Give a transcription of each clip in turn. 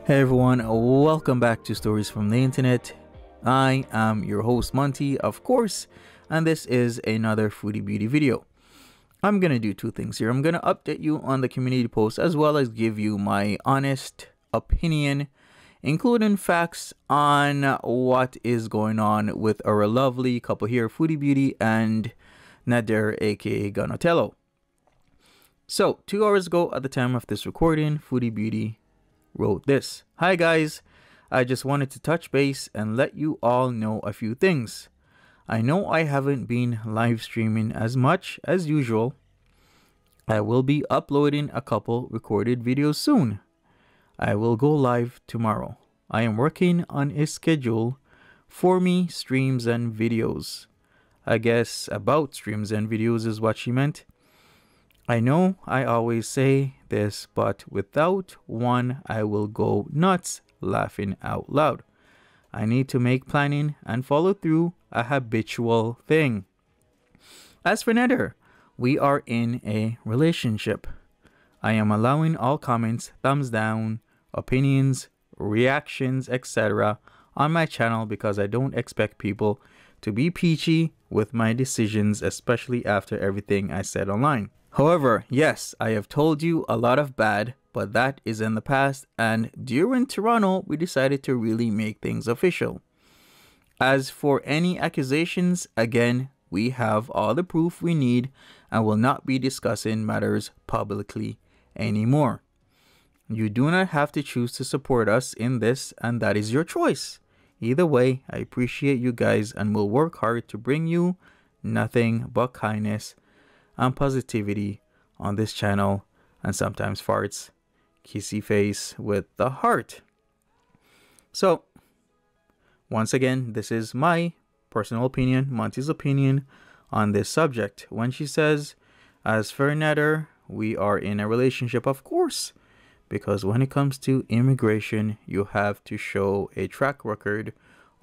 Hey everyone, welcome back to Stories from the Internet. I am your host Monty, of course, and this is another Foodie Beauty video. I'm gonna do two things here. I'm gonna update you on the community post as well as give you my honest opinion, including facts on what is going on with our lovely couple here, Foodie Beauty and Nader aka Ganotello. So 2 hours ago at the time of this recording, Foodie Beauty wrote this. Hi guys, I just wanted to touch base and let you all know a few things. I know I haven't been live streaming as much as usual. I will be uploading a couple recorded videos soon. I will go live tomorrow. I am working on a schedule for me streams and videos. I guess about streams and videos is what she meant. I know I always say this, but without one, I will go nuts laughing out loud. I need to make planning and follow through a habitual thing. As for Nader, we are in a relationship. I am allowing all comments, thumbs down, opinions, reactions, etc. on my channel because I don't expect people to be peachy with my decisions, especially after everything I said online. However, yes, I have told you a lot of bad, but that is in the past, and during Toronto, we decided to really make things official. As for any accusations, again, we have all the proof we need and will not be discussing matters publicly anymore. You do not have to choose to support us in this, and that is your choice. Either way, I appreciate you guys and will work hard to bring you nothing but kindness and positivity on this channel, and sometimes farts, kissy face with the heart. So once again, this is my personal opinion, Monty's opinion on this subject. When she says, as for Nader, we are in a relationship, of course, because when it comes to immigration, you have to show a track record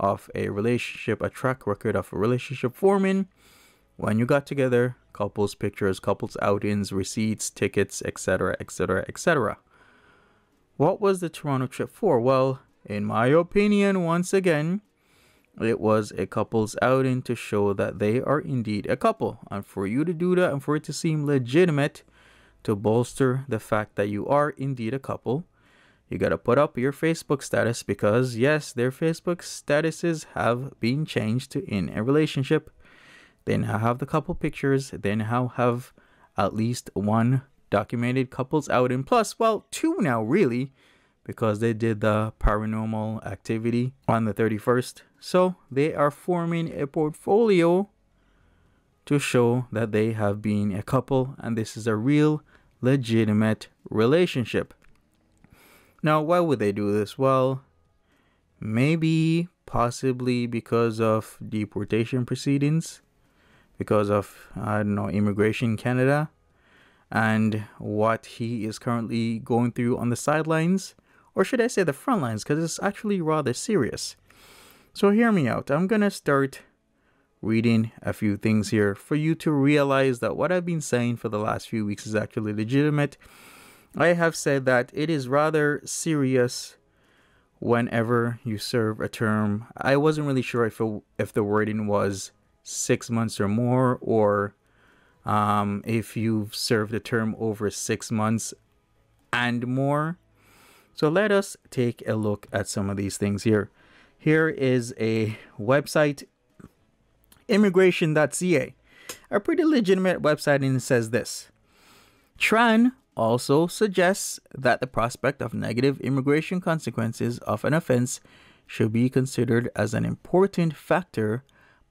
of a relationship, a track record of a relationship forming when you got together, couples pictures, couples outings, receipts, tickets, etc., etc., etc. What was the Toronto trip for? Well, in my opinion, once again, it was a couples outing to show that they are indeed a couple. And for you to do that and for it to seem legitimate, to bolster the fact that you are indeed a couple, you got to put up your Facebook status because, yes, their Facebook statuses have been changed to in a relationship. They now have the couple pictures. They now have at least one documented couples outing. Plus, well, two now really, because they did the paranormal activity on the 31st. So they are forming a portfolio to show that they have been a couple and this is a real legitimate relationship. Now, why would they do this? Well, maybe possibly because of deportation proceedings, because of, I don't know, immigration in Canada and what he is currently going through on the sidelines, or should I say the front lines, because it's actually rather serious. So hear me out. I'm gonna start reading a few things here for you to realize that what I've been saying for the last few weeks is actually legitimate. I have said that it is rather serious whenever you serve a term. I wasn't really sure if the wording was 6 months or more, or if you've served a term over 6 months and more. So let us take a look at some of these things here. Here is a website, immigration.ca, a pretty legitimate website, and it says this. Tran also suggests that the prospect of negative immigration consequences of an offense should be considered as an important factor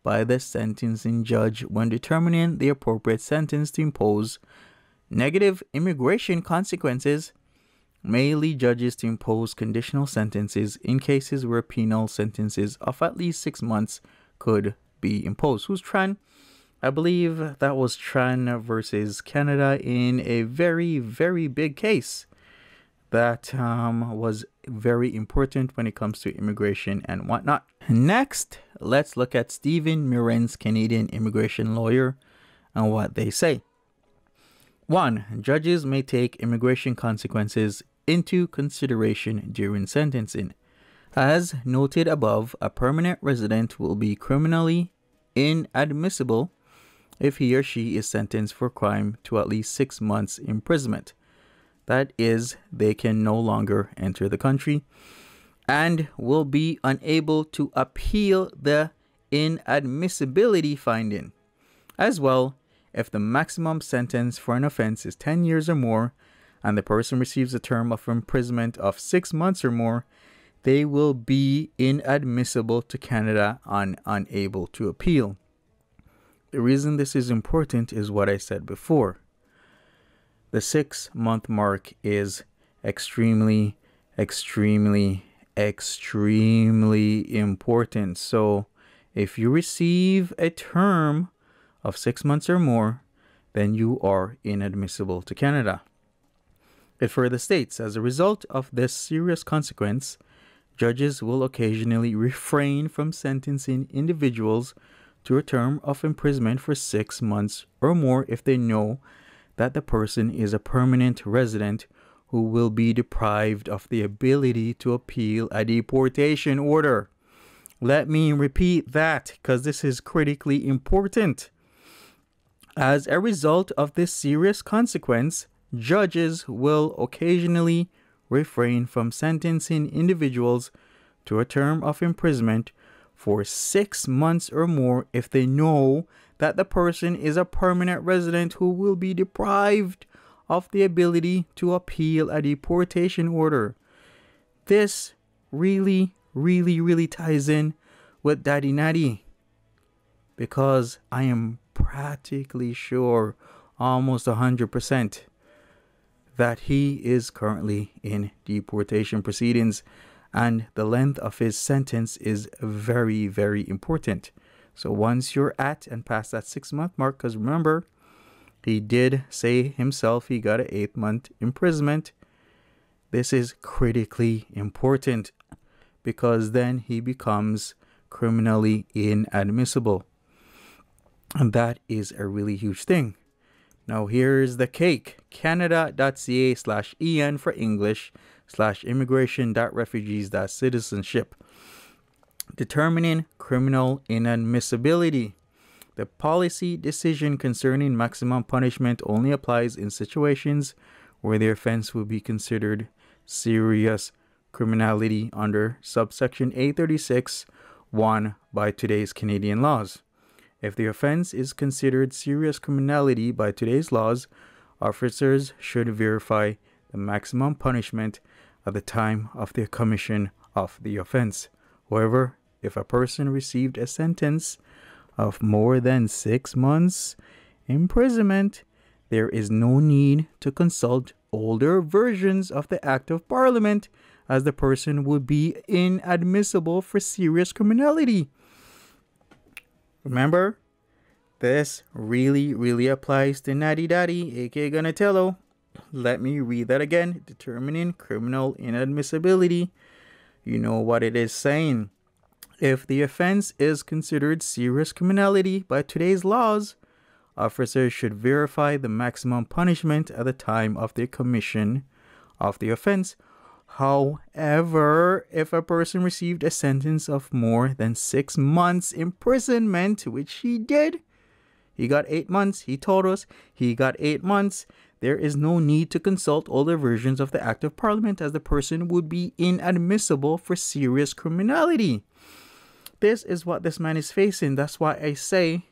by the sentencing judge when determining the appropriate sentence to impose. Negative immigration consequences may lead judges to impose conditional sentences in cases where penal sentences of at least 6 months could be imposed. Who's Tran? I believe that was Tran versus Canada in a very, very big case that was very important when it comes to immigration and whatnot. Next, let's look at Stephen Mirren's Canadian immigration lawyer and what they say. 1. Judges may take immigration consequences into consideration during sentencing. As noted above, a permanent resident will be criminally inadmissible if he or she is sentenced for crime to at least 6 months imprisonment. That is, they can no longer enter the country and will be unable to appeal the inadmissibility finding. As well, if the maximum sentence for an offense is 10 years or more and the person receives a term of imprisonment of 6 months or more, they will be inadmissible to Canada and unable to appeal. The reason this is important is what I said before. The 6-month mark is extremely important. So if you receive a term of 6 months or more, then you are inadmissible to Canada. It further states, as a result of this serious consequence, judges will occasionally refrain from sentencing individuals to a term of imprisonment for 6 months or more if they know that the person is a permanent resident who will be deprived of the ability to appeal a deportation order. Let me repeat that because this is critically important. As a result of this serious consequence, judges will occasionally refrain from sentencing individuals to a term of imprisonment for 6 months or more if they know that the person is a permanent resident who will be deprived of the ability to appeal a deportation order. This really ties in with Daddy Natty, because I am practically sure, almost 100%, that he is currently in deportation proceedings, and the length of his sentence is very important. So once you're at and past that 6-month mark, because remember, he did say himself he got an 8-month imprisonment. This is critically important because then he becomes criminally inadmissible. And that is a really huge thing. Now here's the cake. Canada.ca/en for English /immigration.refugees.citizenship. Determining criminal inadmissibility. The policy decision concerning maximum punishment only applies in situations where the offense will be considered serious criminality under subsection A36(1) by today's Canadian laws. If the offense is considered serious criminality by today's laws, officers should verify the maximum punishment at the time of the commission of the offense. However, if a person received a sentence of more than 6 months imprisonment, there is no need to consult older versions of the Act of Parliament, as the person would be inadmissible for serious criminality. Remember, this really applies to Natty Daddy, aka Gonatello. Let me read that again. Determining criminal inadmissibility. You know what it is saying. If the offense is considered serious criminality by today's laws, officers should verify the maximum punishment at the time of the commission of the offense. However, if a person received a sentence of more than 6 months imprisonment, which he did, he got 8 months, he told us he got 8 months, there is no need to consult older versions of the Act of Parliament, as the person would be inadmissible for serious criminality. This is what this man is facing. That's why I say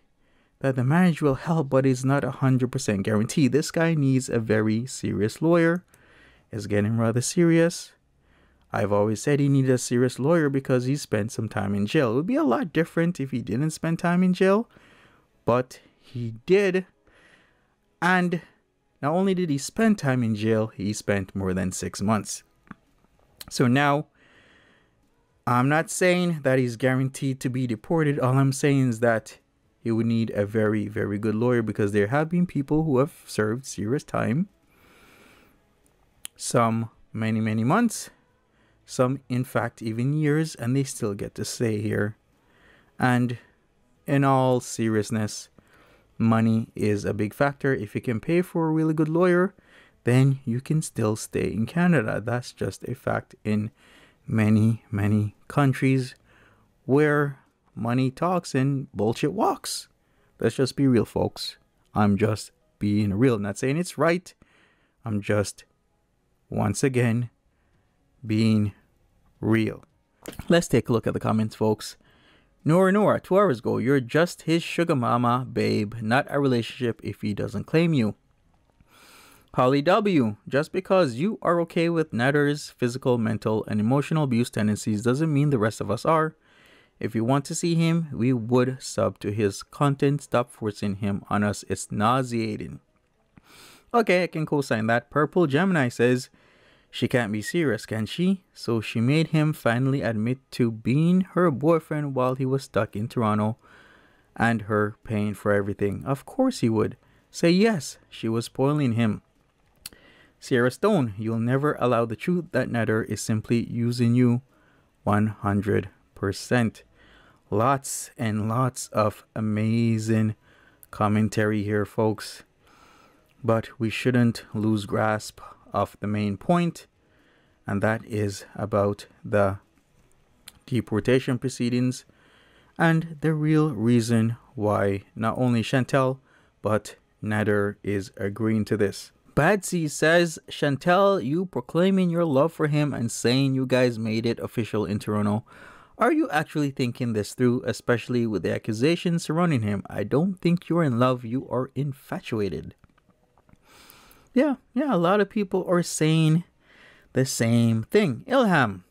that the marriage will help, but it's not 100% guaranteed. This guy needs a very serious lawyer. It's getting rather serious. I've always said he needed a serious lawyer because he spent some time in jail. It would be a lot different if he didn't spend time in jail, but he did. And not only did he spend time in jail, he spent more than 6 months. So now, I'm not saying that he's guaranteed to be deported. All I'm saying is that he would need a very good lawyer, because there have been people who have served serious time. Some many months. Some, in fact, even years, and they still get to stay here. And in all seriousness, money is a big factor. If you can pay for a really good lawyer, then you can still stay in Canada. That's just a fact in many, many countries where money talks and bullshit walks. Let's just be real, folks. I'm just being real. Not saying it's right. I'm just, once again, being real. Let's take a look at the comments, folks. Nora, 2 hours ago, you're just his sugar mama, babe, not a relationship if he doesn't claim you. Holly W, just because you are okay with Netter's physical, mental, and emotional abuse tendencies doesn't mean the rest of us are. If you want to see him, we would sub to his content. Stop forcing him on us. It's nauseating. Okay, I can co-sign that. Purple Gemini says, she can't be serious, can she? So she made him finally admit to being her boyfriend while he was stuck in Toronto and her paying for everything. Of course he would. Say yes, she was spoiling him. Sierra Stone, you'll never allow the truth that Netter is simply using you 100%. Lots and lots of amazing commentary here, folks. But we shouldn't lose grasp of the main point, and that is about the deportation proceedings and the real reason why not only Chantel but Netter is agreeing to this. Badsy says, Chantel, you proclaiming your love for him and saying you guys made it official in Toronto. Are you actually thinking this through, especially with the accusations surrounding him? I don't think you're in love, you are infatuated. Yeah, a lot of people are saying the same thing. Ilham,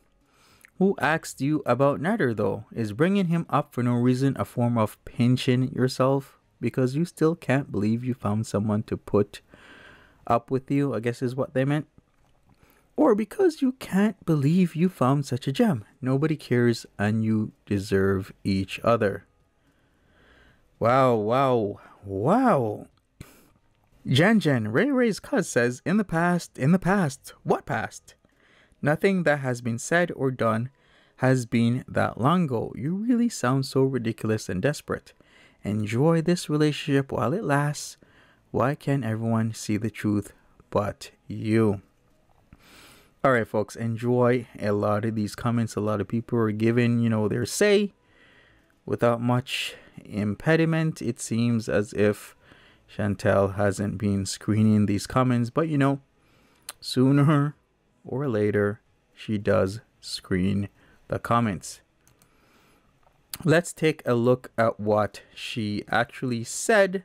who asked you about Netter though, is bringing him up for no reason a form of pinching yourself because you still can't believe you found someone to put up with you, I guess is what they meant. Or because you can't believe you found such a gem. Nobody cares and you deserve each other. Wow. Jen, Ray's cuz says, in the past, what past? Nothing that has been said or done has been that long ago. You really sound so ridiculous and desperate. Enjoy this relationship while it lasts. Why can't everyone see the truth but you? Alright, folks, enjoy a lot of these comments. A lot of people are giving, their say without much impediment. It seems as if Chantel hasn't been screening these comments, but sooner or later she does screen the comments. Let's take a look at what she actually said.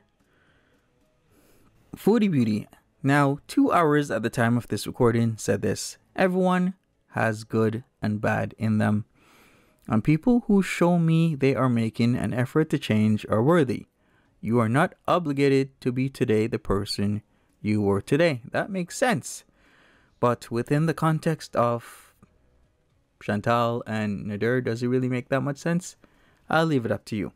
Foodie Beauty, now 2 hours at the time of this recording, said this: everyone has good and bad in them, and people who show me they are making an effort to change are worthy. You are not obligated to be today the person you were today. That makes sense. But within the context of Chantal and Nader, does it really make that much sense? I'll leave it up to you.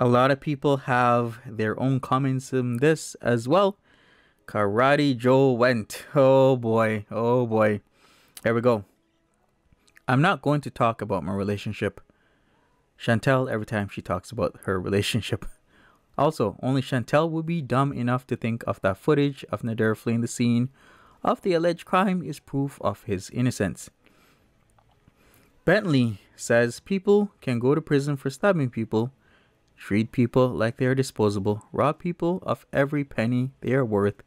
A lot of people have their own comments on this as well. Karate Joe went. Oh boy. Here we go. I'm not going to talk about my relationship. Chantel, every time she talks about her relationship. Also, only Chantel would be dumb enough to think of that footage of Nader fleeing the scene of the alleged crime is proof of his innocence. Bentley says people can go to prison for stabbing people, treat people like they are disposable, rob people of every penny they are worth,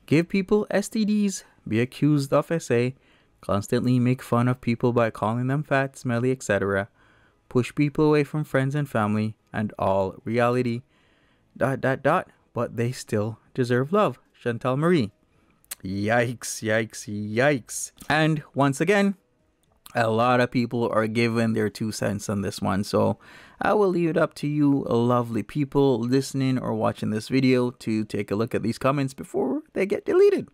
give people STDs, be accused of SA, constantly make fun of people by calling them fat, smelly, etc., push people away from friends and family, and all reality, ... but they still deserve love. Chantal Marie. Yikes. And once again, a lot of people are giving their 2 cents on this one, so I will leave it up to you lovely people listening or watching this video to take a look at these comments before they get deleted.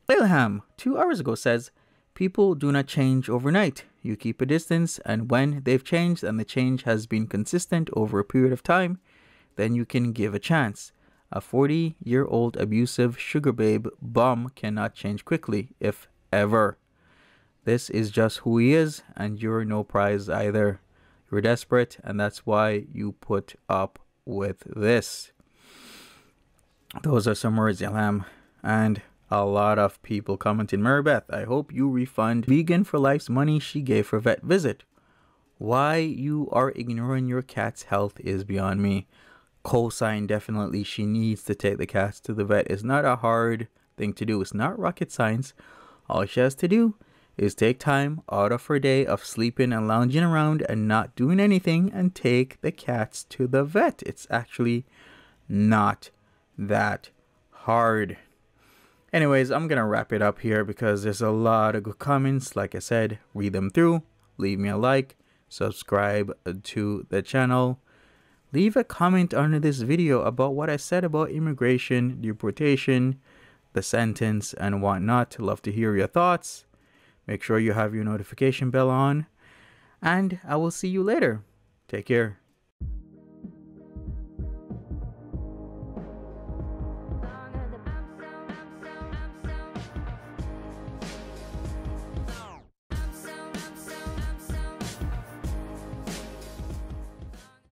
Ilham, 2 hours ago, says, people do not change overnight. You keep a distance, and when they've changed and the change has been consistent over a period of time, then you can give a chance. A 40-year-old abusive sugar babe bum cannot change quickly, if ever. This is just who he is, and you're no prize either. You're desperate, and that's why you put up with this. Those are some words, Ilham. And a lot of people commenting, Maribeth, I hope you refund Vegan for Life's money she gave for vet visit. Why you are ignoring your cat's health is beyond me. Cosign, definitely, she needs to take the cats to the vet. It's not a hard thing to do. It's not rocket science. All she has to do is take time out of her day of sleeping and lounging around and not doing anything and take the cats to the vet. It's actually not that hard. Anyways, I'm gonna wrap it up here because there's a lot of good comments. Like I said, read them through, leave me a like, subscribe to the channel, leave a comment under this video about what I said about immigration, deportation, the sentence, and whatnot. Love to hear your thoughts. Make sure you have your notification bell on, and I will see you later. Take care.